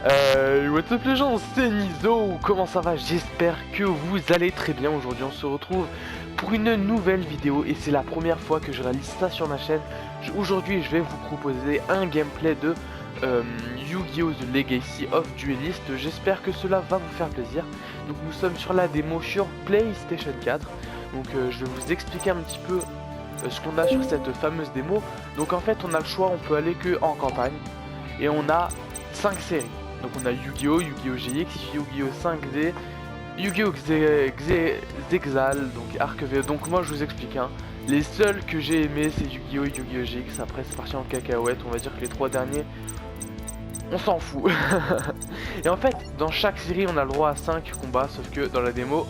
What's up les gens, c'est Nizo, comment ça va? J'espère que vous allez très bien. Aujourd'hui on se retrouve pour une nouvelle vidéo et c'est la première fois que je réalise ça sur ma chaîne. Aujourd'hui je vais vous proposer un gameplay de Yu-Gi-Oh! The Legacy of Duelist. J'espère que cela va vous faire plaisir. Donc nous sommes sur la démo sur PlayStation 4. Donc je vais vous expliquer un petit peu ce qu'on a sur cette fameuse démo. Donc en fait on a le choix, on peut aller que en campagne et on a 5 séries. Donc on a Yu-Gi-Oh, Yu-Gi-Oh GX, Yu-Gi-Oh 5D, Yu-Gi-Oh Zexal, donc Arc V. Donc moi je vous explique, hein. Les seuls que j'ai aimé c'est Yu-Gi-Oh et Yu-Gi-Oh GX. Après c'est parti en cacahuète, on va dire que les 3 derniers, on s'en fout. Et en fait dans chaque série on a le droit à 5 combats, sauf que dans la démo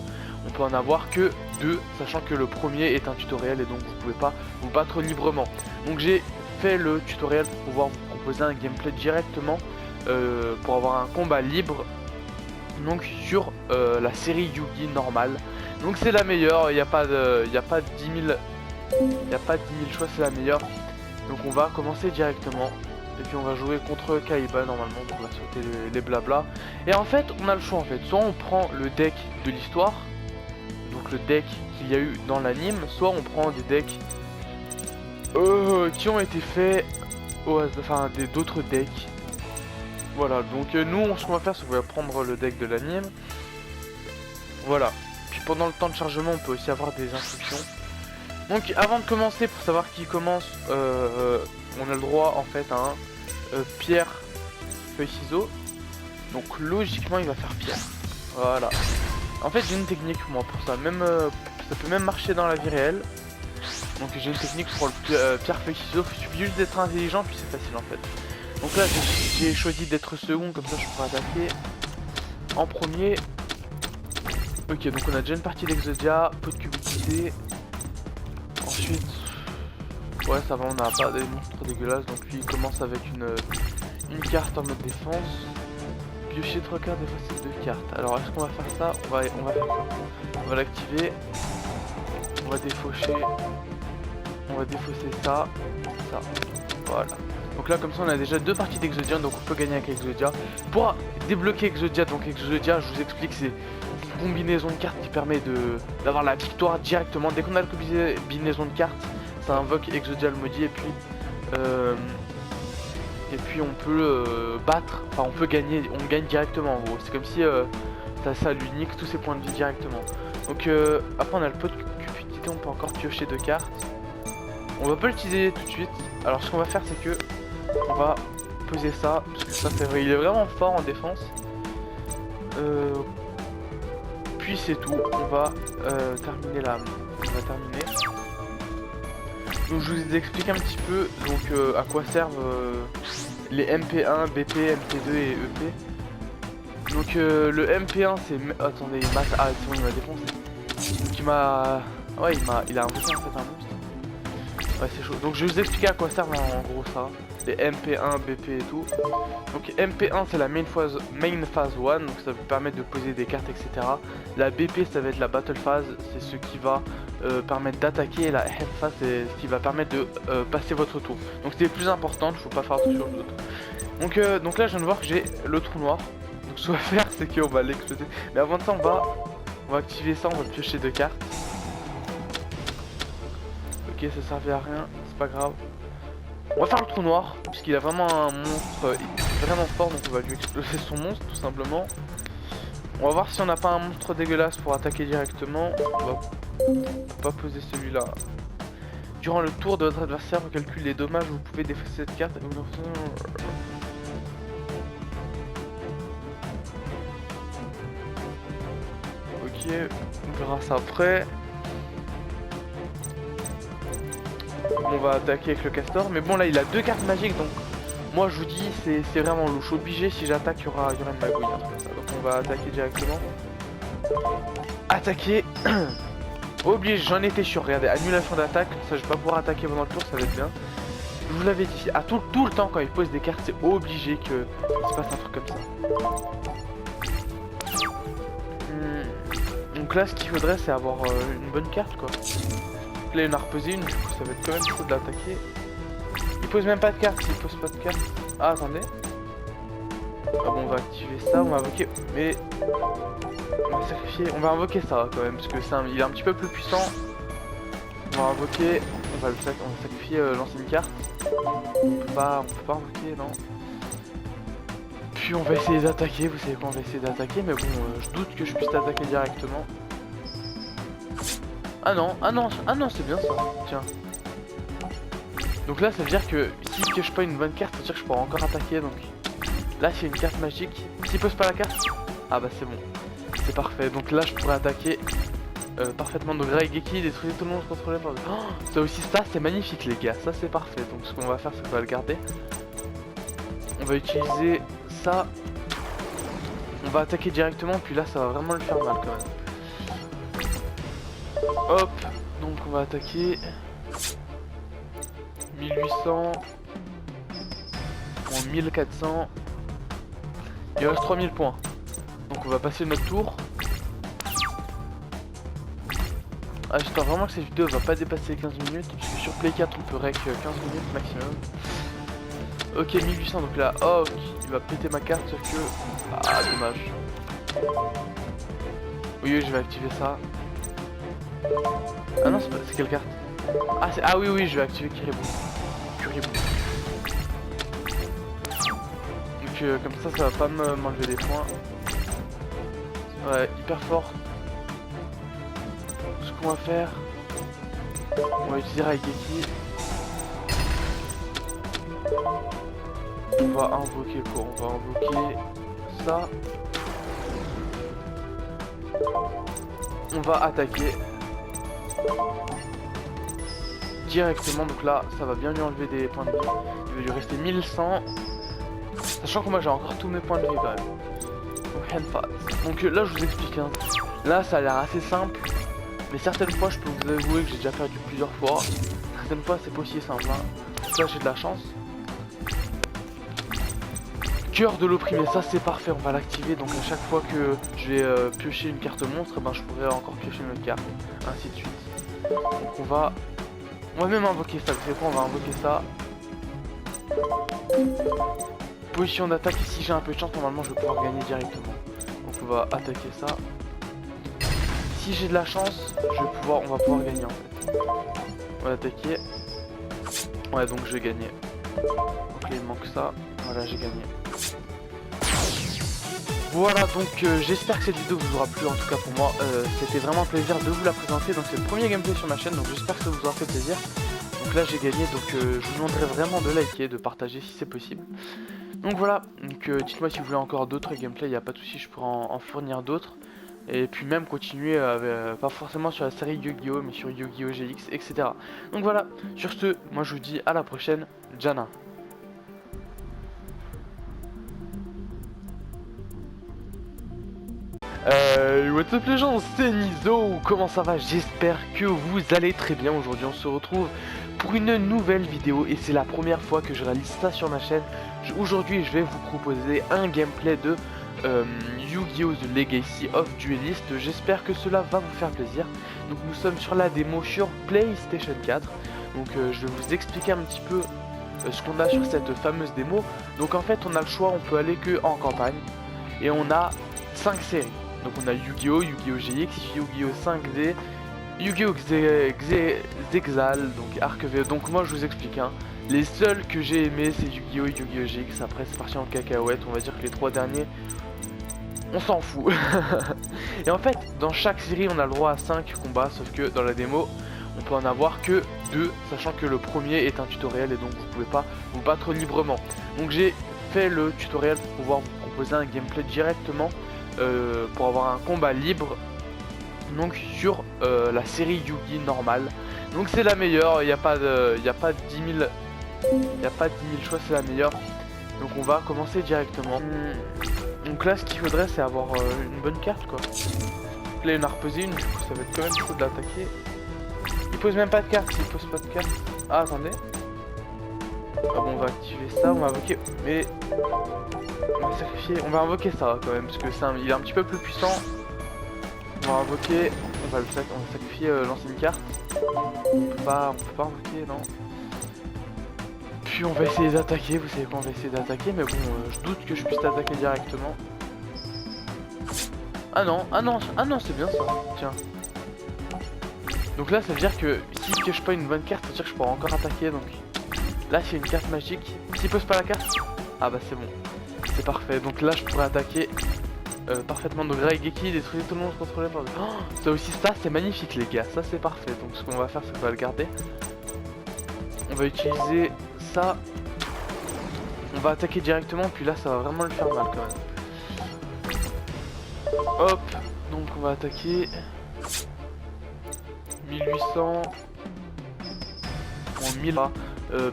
on peut en avoir que 2, sachant que le premier est un tutoriel et donc vous pouvez pas vous battre librement. Donc j'ai fait le tutoriel pour pouvoir vous proposer un gameplay directement pour avoir un combat libre, donc sur la série Yu-Gi normale. Donc c'est la meilleure, il n'y a pas 10 000 choix, c'est la meilleure. Donc on va commencer directement et puis on va jouer contre Kaiba normalement, donc on va sauter les blabla. Et en fait on a le choix, en fait soit on prend le deck de l'histoire, donc le deck qu'il y a eu dans l'anime, soit on prend des decks qui ont été faits enfin d'autres decks. Voilà, donc nous ce qu'on va faire c'est qu'on va prendre le deck de l'anime. Voilà, puis pendant le temps de chargement on peut aussi avoir des instructions. Donc avant de commencer, pour savoir qui commence, on a le droit en fait à un pierre, feuille, ciseaux. Donc logiquement il va faire pierre. Voilà. En fait j'ai une technique moi pour ça, même ça peut même marcher dans la vie réelle. Donc j'ai une technique pour le pierre, feuille, ciseaux, il suffit juste d'être intelligent puis c'est facile en fait. Donc là j'ai choisi d'être second, comme ça je pourrais attaquer en premier. Ok, donc on a déjà une partie d'Exodia, peu de cubicité. Ensuite, ouais ça va, on n'a pas des monstres dégueulasses. Donc lui il commence avec une carte en mode défense. Piocher 3 cartes, défausser 2 cartes. Alors est-ce qu'on va faire ça? On va faire ça. On va l'activer. On va défaucher. On va défausser ça. Ça. Voilà. Donc là comme ça on a déjà 2 parties d'Exodia, donc on peut gagner avec Exodia. Pour débloquer Exodia, donc Exodia je vous explique, c'est une combinaison de cartes qui permet d'avoir la victoire directement. Dès qu'on a la combinaison de cartes, ça invoque Exodia le maudit et puis on peut battre, enfin on peut gagner, on gagne directement en gros. C'est comme si ça lui nique tous ses points de vie directement. Donc après on a le pot de cupidité, on peut encore piocher 2 cartes. On va pas l'utiliser tout de suite. Alors ce qu'on va faire c'est que on va poser ça, parce que ça c'est vrai, il est vraiment fort en défense. Puis c'est tout, on va terminer là. On va terminer. Donc je vous explique un petit peu donc à quoi servent les MP1, BP, MP2 et EP. Donc le MP1 c'est... Attendez, il m'a... Ah c'est bon, il m'a défoncé. Donc il m'a... Ouais il a invoqué en fait un monstre. Ouais c'est chaud. Donc je vais vous expliquer à quoi servent en gros ça. Les MP1, BP et tout. Donc MP1 c'est la main phase 1, donc ça vous permet de poser des cartes etc. La BP ça va être la battle phase, c'est ce qui va permettre d'attaquer, et la head phase c'est ce qui va permettre de passer votre tour. Donc c'est les plus importantes, il faut pas faire attention aux autres. Donc là je viens de voir que j'ai le trou noir. Donc ce qu'on va faire c'est qu'on va l'exploser. Mais avant de ça on va activer ça, on va piocher 2 cartes. Ok ça servait à rien, c'est pas grave. On va faire le trou noir, puisqu'il a vraiment un monstre vraiment fort, donc on va lui exploser son monstre tout simplement. On va voir si on n'a pas un monstre dégueulasse pour attaquer directement. On va pas poser celui-là. Durant le tour de votre adversaire, vous calculez les dommages, vous pouvez défausser cette carte. Ok, on verra ça après. On va attaquer avec le castor, mais bon là il a 2 cartes magiques, donc moi je vous dis c'est vraiment louche. Obligé, si j'attaque il y aura une magouille, un truc comme ça. Donc on va attaquer directement. Attaquer. Obligé, j'en étais sûr, regardez, annulation d'attaque, ça je vais pas pouvoir attaquer pendant le tour, ça va être bien. Je vous l'avais dit, à tout le temps quand il pose des cartes, c'est obligé que il se passe un truc comme ça. Donc là ce qu'il faudrait c'est avoir une bonne carte quoi. Là il en a reposé une, du coup ça va être quand même chaud de l'attaquer. Il pose même pas de carte, il pose pas de carte. Ah attendez. Ah bon, on va activer ça, on va invoquer, mais on va sacrifier, on va invoquer ça quand même, parce que il est un petit peu plus puissant. On va invoquer, on va sacrifier l'ancienne carte. On peut pas invoquer, non. Puis on va essayer d'attaquer, vous savez quoi, on va essayer d'attaquer, mais bon, je doute que je puisse t'attaquer directement. Ah non, c'est bien ça, tiens. Donc là, ça veut dire que s'il pioche pas une bonne carte, ça veut dire que je pourrais encore attaquer, donc... Là, s'il y a une carte magique, s'il pose pas la carte, ah bah c'est bon, c'est parfait. Donc là, je pourrais attaquer parfaitement. Donc Raigeki, détruire tout le monde contrôlé par... Oh, ça aussi, ça c'est magnifique les gars, ça c'est parfait. Donc ce qu'on va faire, c'est qu'on va le garder. On va utiliser ça. On va attaquer directement, puis là, ça va vraiment le faire mal quand même. Hop, donc on va attaquer. 1800. Bon, 1400. Il reste 3000 points. Donc on va passer notre tour. Ah, j'espère vraiment que cette vidéo va pas dépasser les 15 minutes. Parce que sur Play 4 on peut rec 15 minutes maximum. Ok, 1800, donc là, oh, il va péter ma carte, sauf que... Ah, dommage. Oui, je vais activer ça. Ah non, c'est quelle carte? Ah oui, je vais activer Kuriboh. Donc comme ça va pas m'enlever des points. Ouais, hyper fort. Ce qu'on va faire, on va utiliser Raigeki. On va invoquer quoi? On va invoquer ça. On va attaquer directement, donc là ça va bien lui enlever des points de vie. Il va lui rester 1100. Sachant que moi j'ai encore tous mes points de vie quand même. Donc là je vous explique hein. Là ça a l'air assez simple. Mais certaines fois je peux vous avouer que j'ai déjà perdu plusieurs fois. Certaines fois c'est pas aussi simple hein. Là j'ai de la chance. Cœur de l'opprimé, ça c'est parfait, on va l'activer. Donc à chaque fois que je vais piocher une carte monstre, ben, je pourrais encore piocher une autre carte. Ainsi de suite. Donc on va même invoquer ça, vous savez quoi, on va invoquer ça. Position d'attaque, si j'ai un peu de chance, normalement je vais pouvoir gagner directement. Donc on va attaquer ça. Si j'ai de la chance, on va pouvoir gagner en fait. On va attaquer. Ouais, donc je vais gagner. Donc là il manque ça. Voilà, j'ai gagné. Voilà, donc j'espère que cette vidéo vous aura plu, en tout cas pour moi. C'était vraiment un plaisir de vous la présenter. Donc c'est le premier gameplay sur ma chaîne, donc j'espère que ça vous aura fait plaisir. Donc là j'ai gagné, donc je vous demanderai vraiment de liker, de partager si c'est possible. Donc voilà, donc dites-moi si vous voulez encore d'autres gameplays, il n'y a pas de souci, je pourrais en fournir d'autres. Et puis même continuer, pas forcément sur la série Yu-Gi-Oh, mais sur Yu-Gi-Oh GX, etc. Donc voilà, sur ce, moi je vous dis à la prochaine, Jana. What's up les gens, c'est Nizo, comment ça va? J'espère que vous allez très bien. Aujourd'hui on se retrouve pour une nouvelle vidéo et c'est la première fois que je réalise ça sur ma chaîne. Aujourd'hui je vais vous proposer un gameplay de Yu-Gi-Oh! The Legacy of Duelist. J'espère que cela va vous faire plaisir. Donc nous sommes sur la démo sur PlayStation 4. Donc je vais vous expliquer un petit peu ce qu'on a sur cette fameuse démo. Donc en fait on a le choix, on peut aller que en campagne. Et on a 5 séries. Donc on a Yu-Gi-Oh, Yu-Gi-Oh GX, Yu-Gi-Oh 5D, Yu-Gi-Oh Zexal, donc Arc V. Donc moi je vous explique hein. Les seuls que j'ai aimé c'est Yu-Gi-Oh, Yu-Gi-Oh GX. Après c'est parti en cacahuète. On va dire que les 3 derniers on s'en fout. Et en fait dans chaque série on a le droit à 5 combats. Sauf que dans la démo on peut en avoir que 2. Sachant que le premier est un tutoriel et donc vous pouvez pas vous battre librement. Donc j'ai fait le tutoriel pour pouvoir vous proposer un gameplay directement pour avoir un combat libre donc sur la série Yu-Gi normale. Donc c'est la meilleure, il n'y a pas 10 000 choix, c'est la meilleure. Donc on va commencer directement. Donc là ce qu'il faudrait c'est avoir une bonne carte quoi. Là il en a reposé une, du coup ça va être quand même chaud de l'attaquer. Il pose même pas de carte, il pose pas de carte. Ah attendez. Ah bon, on va activer ça, on va invoquer, mais on va sacrifier, on va invoquer ça quand même, parce que il est un petit peu plus puissant. On va invoquer, on va sacrifier l'ancienne carte. On peut pas invoquer, non. puis on va essayer d'attaquer, vous savez quoi, on va essayer d'attaquer, mais bon, je doute que je puisse t'attaquer directement. Ah non, c'est bien ça, tiens. Donc là, ça veut dire que s'il pioche pas une bonne carte, ça veut dire que je pourrais encore attaquer, donc... Là, s'il y a une carte magique, s'il pose pas la carte... Ah bah c'est bon, c'est parfait, donc là, je pourrais attaquer parfaitement. Donc Raigeki, détruire tout le monde contrôlé par... Oh, ça aussi, ça, c'est magnifique les gars, ça c'est parfait. Donc ce qu'on va faire, c'est qu'on va le garder. On va utiliser ça. On va attaquer directement, puis là, ça va vraiment le faire mal quand même. Hop, donc on va attaquer 1800 ou 1000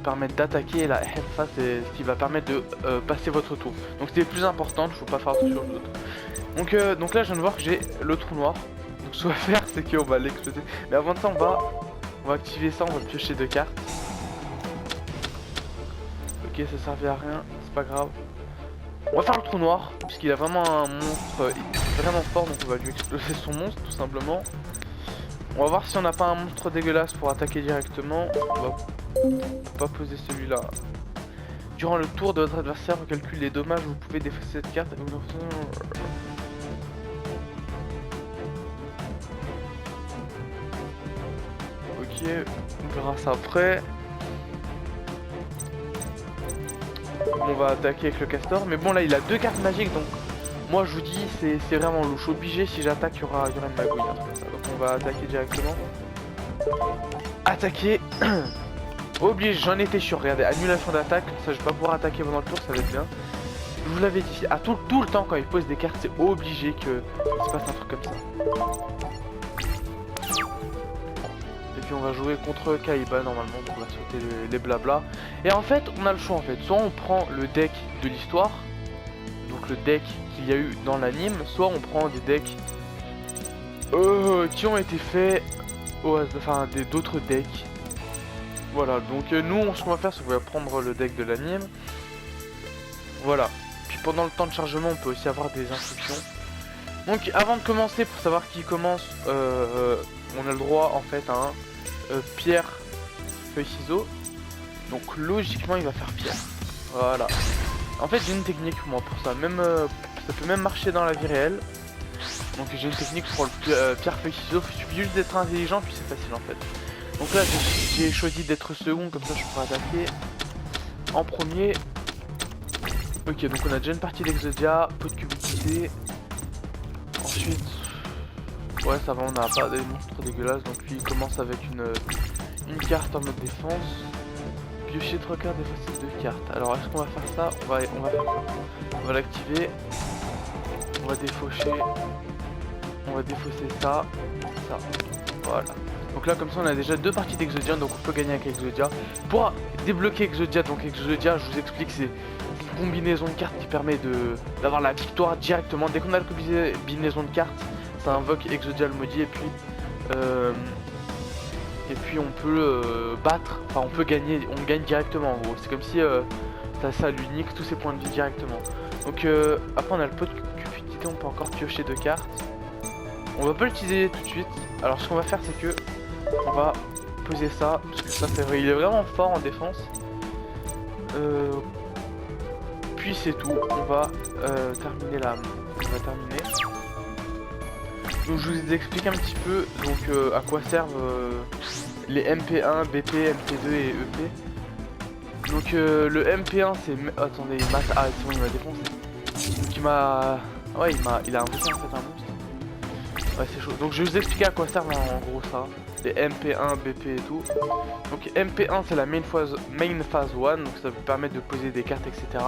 permettre d'attaquer, et la Hefa c'est ce qui va permettre de passer votre tour. Donc c'est le plus important, il faut pas faire attention aux autres. Donc là je viens de voir que j'ai le trou noir. Donc ce qu'on va faire c'est qu'on va l'exploser. Mais avant de ça on va activer ça, on va piocher 2 cartes. Ok, ça servait à rien, c'est pas grave. On va faire le trou noir, puisqu'il a vraiment un monstre vraiment fort, donc on va lui exploser son monstre tout simplement. On va voir si on n'a pas un monstre dégueulasse pour attaquer directement. On va pas poser celui-là. Durant le tour de votre adversaire, on calcule les dommages, vous pouvez défausser cette carte. Ok, on verra ça après. On va attaquer avec le castor, mais bon là il a 2 cartes magiques, donc moi je vous dis c'est vraiment louche. Obligé, si j'attaque il y aura une magouille, un truc comme ça. Donc on va attaquer directement. Attaquer. Obligé, j'en étais sûr. Regardez, annulation d'attaque, ça je vais pas pouvoir attaquer pendant le tour, ça va être bien. Je vous l'avais dit, à tout le temps quand il pose des cartes, c'est obligé que il se passe un truc comme ça. Et puis on va jouer contre Kaiba normalement, donc on va sauter les blabla. Et en fait, on a le choix en fait. Soit on prend le deck de l'histoire, donc le deck qu'il y a eu dans l'anime, soit on prend des decks qui ont été faits enfin d'autres decks. Voilà, donc nous ce qu'on va faire c'est qu'on va prendre le deck de l'anime. Voilà. Puis pendant le temps de chargement on peut aussi avoir des instructions. Donc avant de commencer, pour savoir qui commence, on a le droit en fait à un pierre, feuille, ciseaux. Donc logiquement il va faire pierre. Voilà. En fait j'ai une technique moi pour ça, même ça peut même marcher dans la vie réelle. Donc j'ai une technique pour le pierre, feuille, ciseaux. Il suffit juste d'être intelligent puis c'est facile en fait. Donc là j'ai choisi d'être second, comme ça je pourrais attaquer en premier. Ok, donc on a déjà une partie d'Exodia, peu de cubicité. Ensuite, ouais ça va, on n'a pas des monstres dégueulasses. Donc lui il commence avec une carte en mode défense. Piocher 3 cartes, défausser 2 cartes. Alors est-ce qu'on va faire ça? On va faire ça. On va l'activer. On va défaucher. On va défausser ça. Ça. Voilà. Donc là comme ça on a déjà 2 parties d'Exodia, donc on peut gagner avec Exodia. Pour débloquer Exodia, donc Exodia je vous explique, c'est une combinaison de cartes qui permet d'avoir la victoire directement. Dès qu'on a la combinaison de cartes, ça invoque Exodia le maudit, et puis on peut battre, enfin on peut gagner, on gagne directement en gros. C'est comme si ça lui nique tous ses points de vie directement. Donc après on a le pot de cupidité, on peut encore piocher 2 cartes. On va pas l'utiliser tout de suite. Alors ce qu'on va faire c'est que on va poser ça, parce que ça fait, il est vraiment fort en défense. Puis c'est tout, on va terminer là. On va terminer. Donc je vous explique un petit peu donc à quoi servent les MP1, BP, MP2 et EP. Donc le MP1 c'est... Attendez, il m'a... Ah c'est bon, il m'a défoncé. Donc il m'a... Ouais, il a invoqué en fait un monstre. Ouais c'est chaud. Donc je vais vous expliquer à quoi servent en gros ça. Les MP1, BP et tout. Donc MP1 c'est la main phase 1, donc ça vous permet de poser des cartes etc.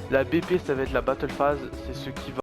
La BP ça va être la battle phase, c'est ce qui va